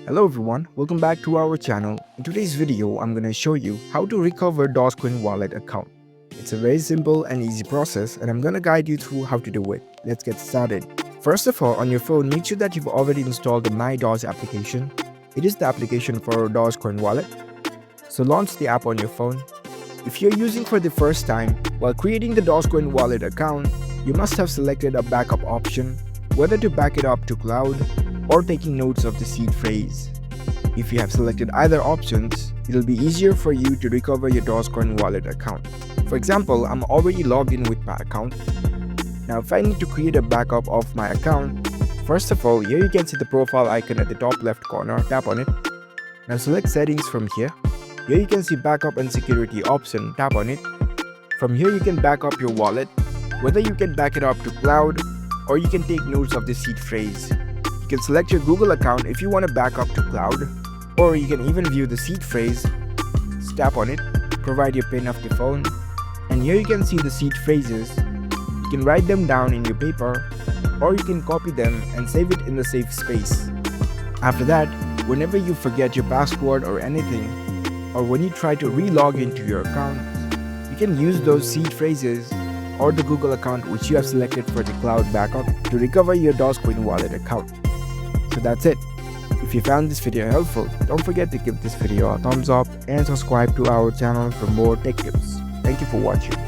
Hello everyone, welcome back to our channel. In today's video, I'm gonna show you how to recover Dogecoin wallet account. It's a very simple and easy process and I'm gonna guide you through how to do it. Let's get started. First of all, on your phone, make sure that you've already installed the My Doge application. It is the application for Dogecoin wallet. So launch the app on your phone. If you're using for the first time, while creating the Dogecoin wallet account, you must have selected a backup option, whether to back it up to cloud or taking notes of the seed phrase. If you have selected either options, it'll be easier for you to recover your Dogecoin wallet account. For example, I'm already logged in with my account. Now if I need to create a backup of my account, first of all, here you can see the profile icon at the top left corner, tap on it. Now select settings from here. Here you can see backup and security option, tap on it. From here you can back up your wallet, whether you can back it up to cloud or you can take notes of the seed phrase. You can select your Google account if you want to back up to cloud, or you can even view the seed phrase. Tap on it, provide your PIN of the phone, and here you can see the seed phrases. You can write them down in your paper, or you can copy them and save it in the safe space. After that, whenever you forget your password or anything, or when you try to re-log into your account, you can use those seed phrases or the Google account which you have selected for the cloud backup to recover your Dogecoin wallet account. So that's it. If you found this video helpful, don't forget to give this video a thumbs up and subscribe to our channel for more tech tips. Thank you for watching.